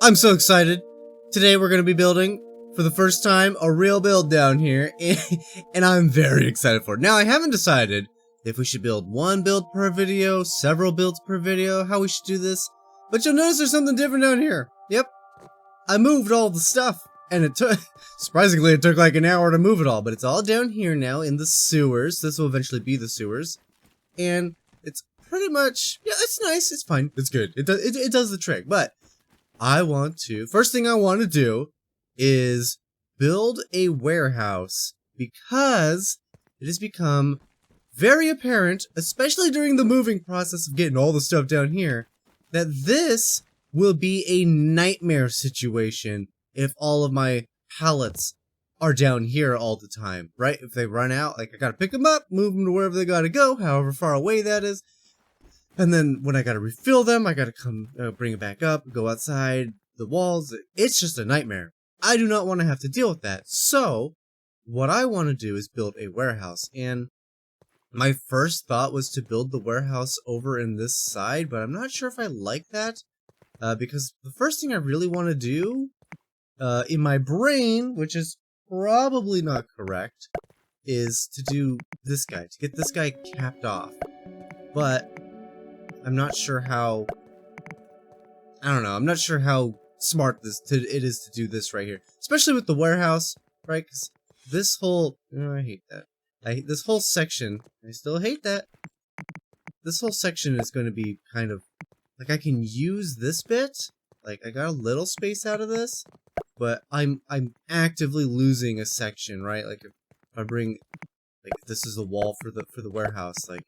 I'm so excited. Today we're going to be building, for the first time, a real build down here, and I'm very excited for it. Now, I haven't decided if we should build one build per video, several builds per video, how we should do this, but you'll notice there's something different down here. Yep, I moved all the stuff, and it took, surprisingly, it took like an hour to move it all, but it's all down here now in the sewers. This will eventually be the sewers, and it's pretty much, yeah, it's nice, it's fine, it's good, it does the trick, but first thing I want to do is build a warehouse, because it has become very apparent, especially during the moving process of getting all the stuff down here, that this will be a nightmare situation if all of my pallets are down here all the time, right? If they run out, like I gotta pick them up, move them to wherever they gotta go, however far away that is. And then when I gotta refill them, I gotta come bring it back up, go outside the walls. It's just a nightmare. I do not want to have to deal with that. So what I want to do is build a warehouse. And my first thought was to build the warehouse over in this side, but I'm not sure if I like that. Because the first thing I really want to do in my brain, which is probably not correct, is to do this guy, to get this guy capped off. But I'm not sure how, I'm not sure how smart it is to do this right here. Especially with the warehouse, right? Because this whole, I hate that. This whole section, I still hate that. This whole section is going to be kind of, like I can use this bit, like I got a little space out of this, but I'm actively losing a section, right? Like if I bring, like this is the wall for the warehouse, like,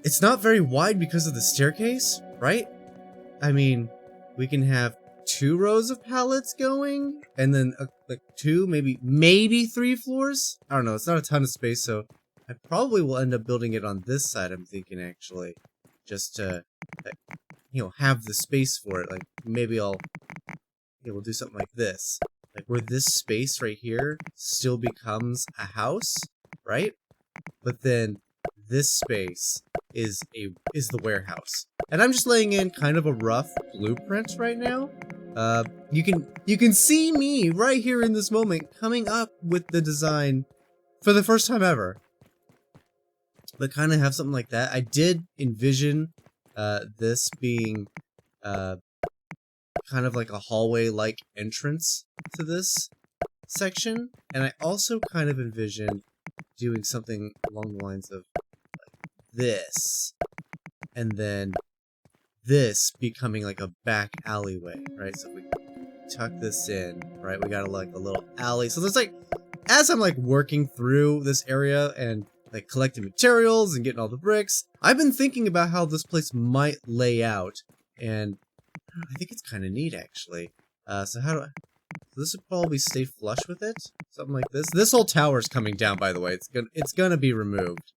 it's not very wide because of the staircase, right? I mean, we can have 2 rows of pallets going, and then like 2, maybe 3 floors? I don't know, it's not a ton of space, so I probably will end up building it on this side, I'm thinking, actually. Just to, have the space for it. Like, maybe we'll do something like this. Like, where this space right here still becomes a house, right? But then this space is the warehouse. And I'm just laying in kind of a rough blueprint right now. You can see me right here in this moment coming up with the design for the first time ever. But kind of have something like that. I did envision this being kind of like a hallway-like entrance to this section. And I also kind of envisioned doing something along the lines of this, and then this becoming like a back alleyway, right? So if we tuck this in, right, we got like a little alley. So there's like, as I'm like working through this area and like collecting materials and getting all the bricks, I've been thinking about how this place might lay out, and I think it's kind of neat, actually. So this would probably stay flush with it, something like this. This whole tower's coming down, by the way. It's gonna be removed.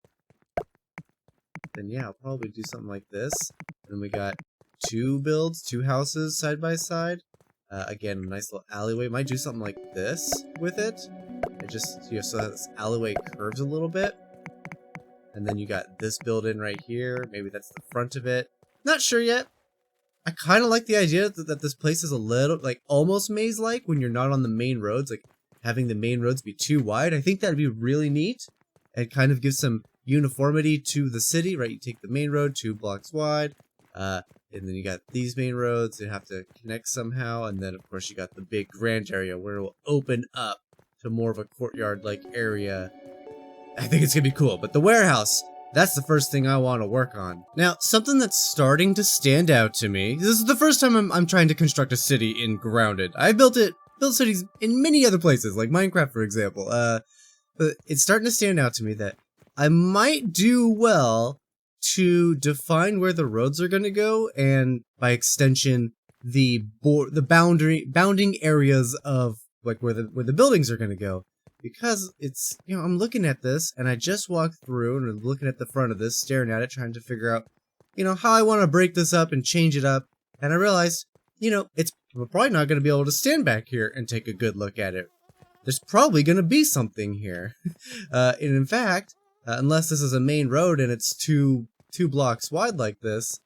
Then yeah, I'll probably do something like this. And we got 2 houses side by side. Again, a nice little alleyway. Might do something like this with it. It just, so that this alleyway curves a little bit. And then you got this build-in right here. Maybe that's the front of it. Not sure yet. I kind of like the idea that this place is a little, like, almost maze-like when you're not on the main roads. Like, having the main roads be too wide. I think that'd be really neat. And kind of give some uniformity to the city, right? You take the main road 2 blocks wide, and then you got these main roads. They have to connect somehow, and then of course you got the big grand area where it will open up to more of a courtyard-like area. I think it's gonna be cool. But the warehouse, that's the first thing I want to work on. Now, something that's starting to stand out to me. This is the first time I'm trying to construct a city in Grounded. I built cities in many other places, like Minecraft, for example. But it's starting to stand out to me that I might do well to define where the roads are going to go, and by extension, the bounding areas of like where the buildings are going to go. Because it's, I'm looking at this, and I just walked through and I'm looking at the front of this, staring at it, trying to figure out, how I want to break this up and change it up. And I realized, we're probably not going to be able to stand back here and take a good look at it. There's probably going to be something here. And in fact, unless this is a main road and it's two blocks wide like this,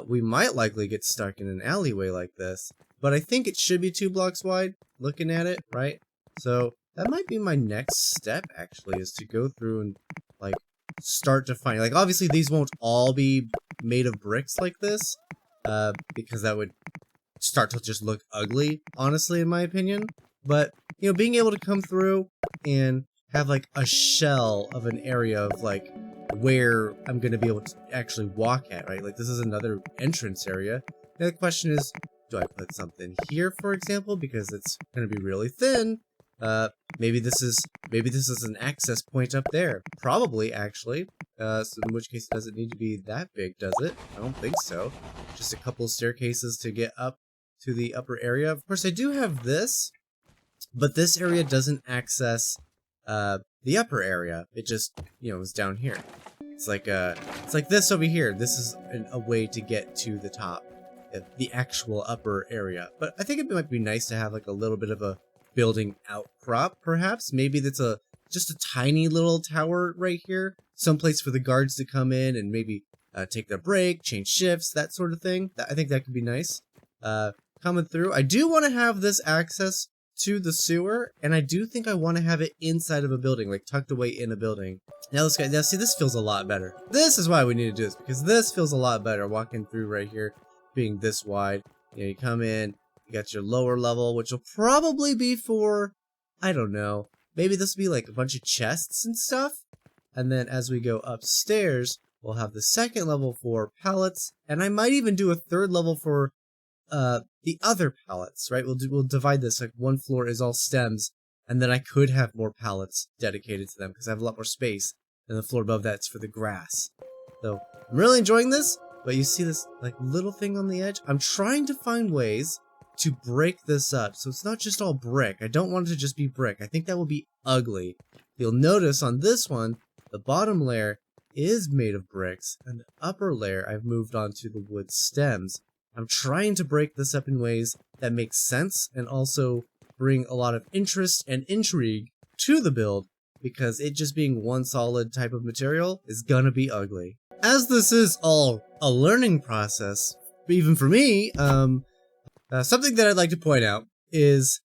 we might likely get stuck in an alleyway like this. But I think it should be 2 blocks wide, looking at it, right? So that might be my next step, actually, is to go through and, like, start defining. Like, obviously, these won't all be made of bricks like this, because that would start to just look ugly, honestly, in my opinion. But, you know, being able to come through and have, like, a shell of an area of, like, where I'm going to be able to actually walk at, right? Like, this is another entrance area. Now, the question is, do I put something here, for example, because it's going to be really thin? Maybe this is an access point up there. Probably, actually. So in which case, does it need to be that big, does it? I don't think so. Just a couple of staircases to get up to the upper area. Of course, I do have this, but this area doesn't access the upper area. It just, you know, is down here. It's like this over here. This is a way to get to the top, the actual upper area. But I think it might be nice to have like a little bit of a building outcrop, perhaps. Maybe that's just a tiny little tower right here, someplace for the guards to come in and maybe take their break, change shifts, that sort of thing. I think that could be nice. Coming through, I do want to have this access to the sewer, and I do think I want to have it inside of a building, like tucked away in a building. Now let's go. Now see, this feels a lot better. This is why we need to do this, because this feels a lot better. Walking through right here, being this wide. You know, you come in, you got your lower level, which will probably be for, I don't know, maybe this will be like a bunch of chests and stuff. And then as we go upstairs, we'll have the second level for pallets, and I might even do a third level for the other pallets, right? We'll divide this, like one floor is all stems, and then I could have more pallets dedicated to them because I have a lot more space, and the floor above that's for the grass. So I'm really enjoying this, but you see this like little thing on the edge? I'm trying to find ways to break this up so it's not just all brick. I don't want it to just be brick. I think that will be ugly. You'll notice on this one, the bottom layer is made of bricks, and the upper layer I've moved on to the wood stems. I'm trying to break this up in ways that make sense and also bring a lot of interest and intrigue to the build, because it just being one solid type of material is gonna be ugly. As this is all a learning process, even for me, something that I'd like to point out is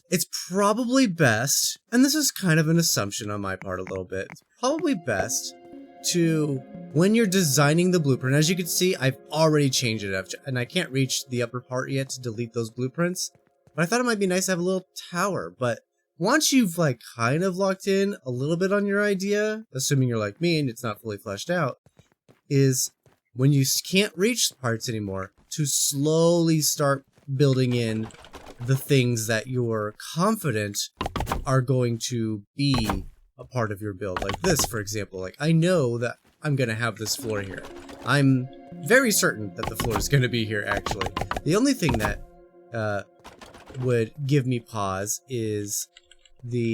it's probably best, and this is kind of an assumption on my part a little bit, it's probably best to, when you're designing the blueprint, as you can see, I've already changed it up, and I can't reach the upper part yet to delete those blueprints, but I thought it might be nice to have a little tower. But once you've like kind of locked in a little bit on your idea, assuming you're like me and it's not fully fleshed out, is when you can't reach parts anymore, to slowly start building in the things that you're confident are going to be a part of your build. Like this, for example, like I know that I'm gonna have this floor here. I'm very certain that the floor is gonna be here, actually. The only thing that would give me pause is the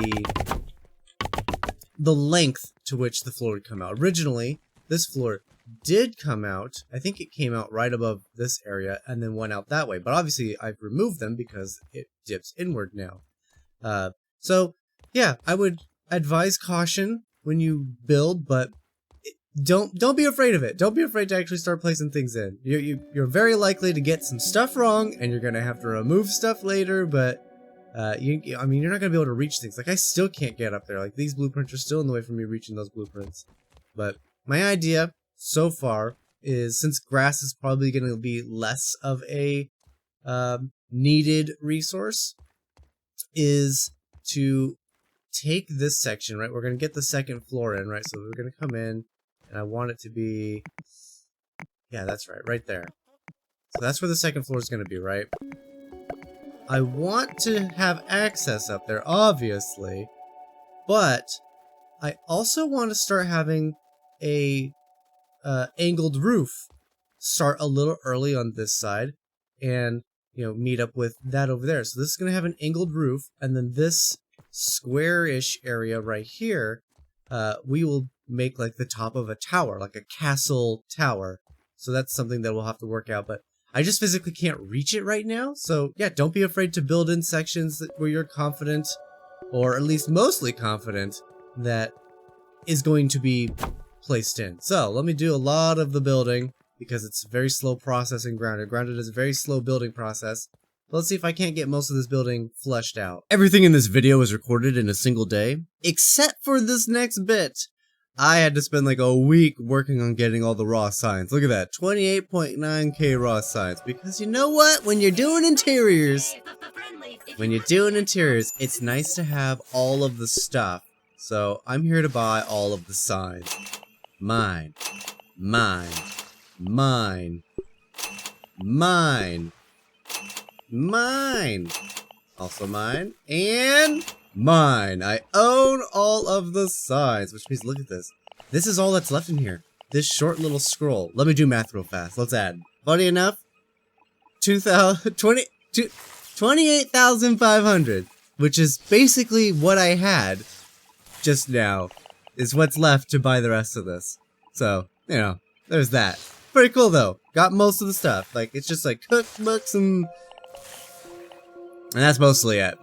length to which the floor would come out. Originally, this floor did come out, I think it came out right above this area and then went out that way, but obviously I've removed them because it dips inward now. So yeah, I would advise caution when you build, but don't be afraid of it. Don't be afraid to actually start placing things in. You're very likely to get some stuff wrong, and you're gonna have to remove stuff later. But I mean, you're not gonna be able to reach things. Like I still can't get up there. Like these blueprints are still in the way for me reaching those blueprints. But my idea so far is, since grass is probably gonna be less of a needed resource, is to take this section, right? We're going to get the second floor in, right? So we're going to come in, and I want it to be, yeah, that's right, right there. So that's where the second floor is going to be, right? I want to have access up there, obviously, but I also want to start having a angled roof start a little early on this side, and, you know, meet up with that over there. So this is going to have an angled roof, and then this square-ish area right here, we will make like the top of a tower, like a castle tower. So that's something that we'll have to work out, but I just physically can't reach it right now. So yeah, don't be afraid to build in sections where you're confident, or at least mostly confident, that is going to be placed in. So let me do a lot of the building. because it's a very slow processing grounded. Grounded is a very slow building process. Let's see if I can't get most of this building fleshed out. Everything in this video was recorded in a single day, except for this next bit. I had to spend like a week working on getting all the raw science. Look at that, 28.9k raw science. Because you know what? When you're doing interiors, it's nice to have all of the stuff. So I'm here to buy all of the signs. Mine, mine, mine, mine, mine, also mine, and mine. I own all of the signs, which means look at this. This is all that's left in here. This short little scroll. Let me do math real fast. Let's add. Funny enough, 28,500, which is basically what I had just now, is what's left to buy the rest of this. So, you know, there's that. Pretty cool though. Got most of the stuff. Like, it's just like cookbooks and that's mostly it.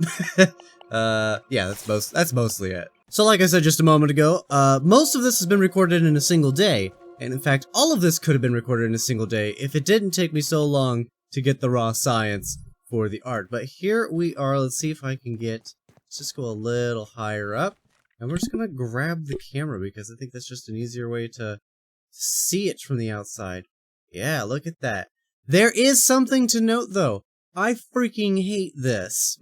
Yeah, that's mostly it. So like I said just a moment ago, most of this has been recorded in a single day. And in fact, all of this could have been recorded in a single day if it didn't take me so long to get the raw science for the art. But here we are. Let's see if I can get, let's just go a little higher up. And we're just gonna grab the camera because I think that's just an easier way to see it from the outside. Yeah, look at that. There is something to note though. I freaking hate this.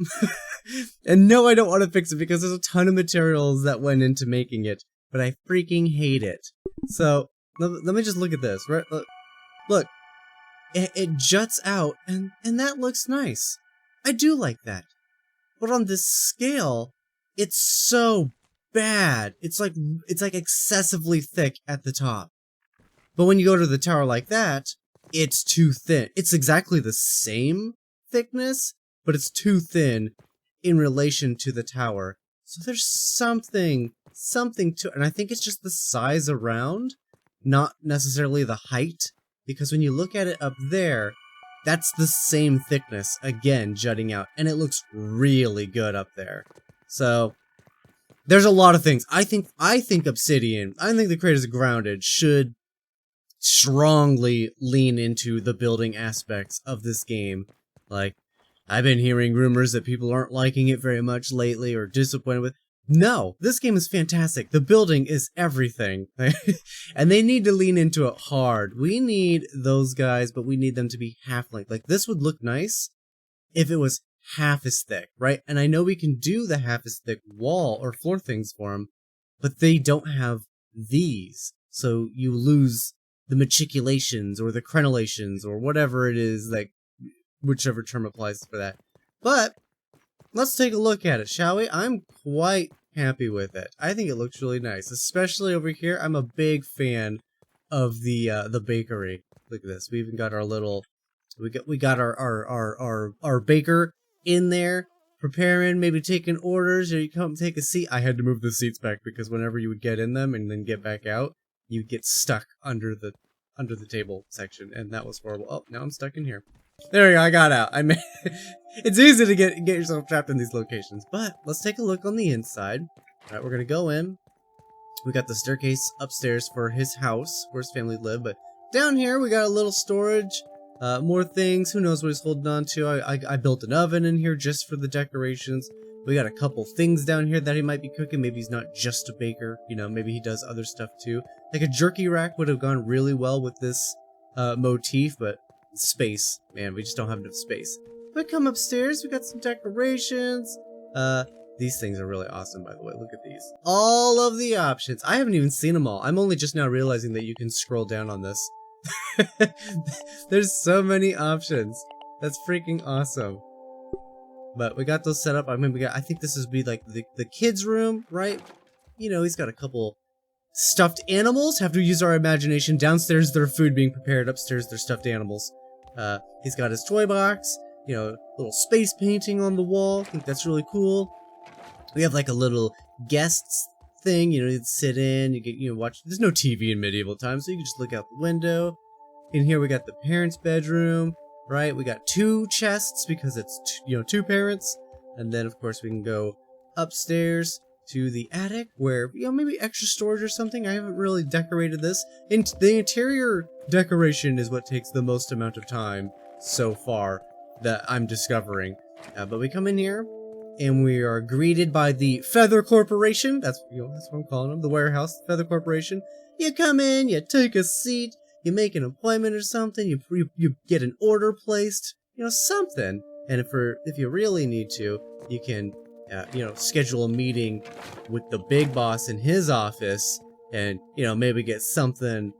And no, I don't want to fix it because there's a ton of materials that went into making it. But I freaking hate it. So, let me just look at this. Right? Look. It juts out and that looks nice. I do like that. But on this scale, it's so bad. It's like excessively thick at the top. But when you go to the tower like that, it's too thin. It's exactly the same thickness, but it's too thin in relation to the tower. So there's something to, and I think it's just the size around, not necessarily the height, because when you look at it up there, that's the same thickness, again, jutting out, and it looks really good up there. So there's a lot of things. I think Obsidian, I think the creators of Grounded should strongly lean into the building aspects of this game. Like, I've been hearing rumors that people aren't liking it very much lately or disappointed with. No, this game is fantastic. The building is everything. And they need to lean into it hard. We need those guys, but we need them to be half length. Like, this would look nice if it was half as thick, right? And I know we can do the half as thick wall or floor things for them, but they don't have these. So you lose the matriculations or the crenellations or whatever it is, like, whichever term applies for that. But let's take a look at it, shall we? I'm quite happy with it. I think it looks really nice, especially over here. I'm a big fan of the bakery. Look at this. We even got our little, we got our baker in there preparing, maybe taking orders, or you come take a seat. I had to move the seats back because whenever you would get in them and then get back out, you get stuck under the table section, and that was horrible. Oh, now I'm stuck in here. There we go, I got out. I mean, it's easy to get yourself trapped in these locations, but let's take a look on the inside. Alright, we're gonna go in. We got the staircase upstairs for his house, where his family lived, but down here we got a little storage, more things, who knows what he's holding on to. I built an oven in here just for the decorations. We got a couple things down here that he might be cooking. Maybe he's not just a baker, you know, maybe he does other stuff too. Like a jerky rack would have gone really well with this motif, but space, man, we just don't have enough space. But come upstairs, we got some decorations. These things are really awesome, by the way. Look at these. All of the options. I haven't even seen them all. I'm only just now realizing that you can scroll down on this. There's so many options. That's freaking awesome. But we got those set up. I mean, I think this would be like the kids' room, right? You know, he's got a couple stuffed animals. Have to use our imagination. Downstairs, their food being prepared. Upstairs, their stuffed animals. He's got his toy box. You know, little space painting on the wall. I think that's really cool. We have like a little guests thing. You know, you sit in. You get, you know, watch. There's no TV in medieval times, so you can just look out the window. In here, we got the parents' bedroom. Right, we got 2 chests because it's, you know, 2 parents. And then, of course, we can go upstairs to the attic where, maybe extra storage or something. I haven't really decorated this. And the interior decoration is what takes the most amount of time so far that I'm discovering. But we come in here and we are greeted by the Feather Corporation. That's that's what I'm calling them, the warehouse, Feather Corporation. You come in, you take a seat, you make an appointment or something, you get an order placed, something. And if you really need to, you can schedule a meeting with the big boss in his office, and maybe get something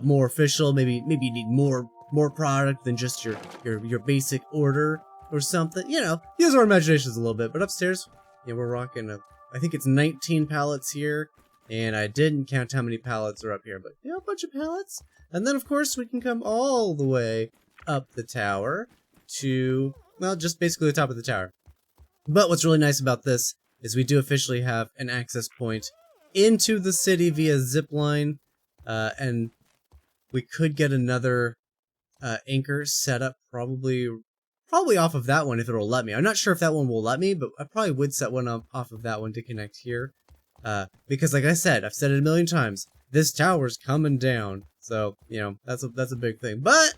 more official. Maybe you need more product than just your basic order or something. Use our imaginations a little bit. But upstairs, we're rocking I think it's 19 pallets here, and I didn't count how many pallets are up here, but a bunch of pallets. And then of course we can come all the way up the tower to, well, just basically the top of the tower. But what's really nice about this is we do officially have an access point into the city via zip line, and we could get another anchor set up probably off of that one if it'll let me. I'm not sure if that one will let me, but I probably would set one up off of that one to connect here, because like I said, I've said it a million times, this tower's coming down. So that's a big thing. But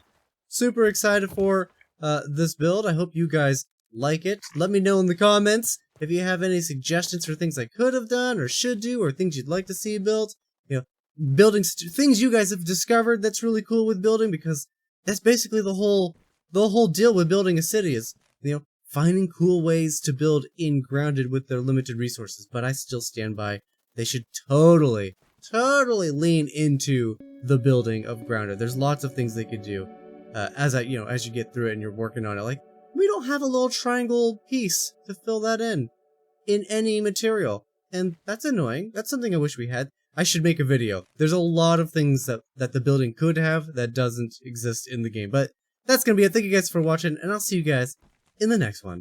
super excited for this build. I hope you guys like it. Let me know in the comments if you have any suggestions for things I could have done or should do, or things you'd like to see built. Building things you guys have discovered that's really cool with building, because that's basically the whole deal with building a city is, finding cool ways to build in grounded with their limited resources. But I still stand by, they should totally lean into the building of grounded. There's lots of things they could do as you get through it and you're working on it. Like, we don't have a little triangle piece to fill that in any material, and that's annoying. That's something I wish we had. I should make a video. There's a lot of things that the building could have that doesn't exist in the game, but that's gonna be it. Thank you guys for watching, and I'll see you guys in the next one.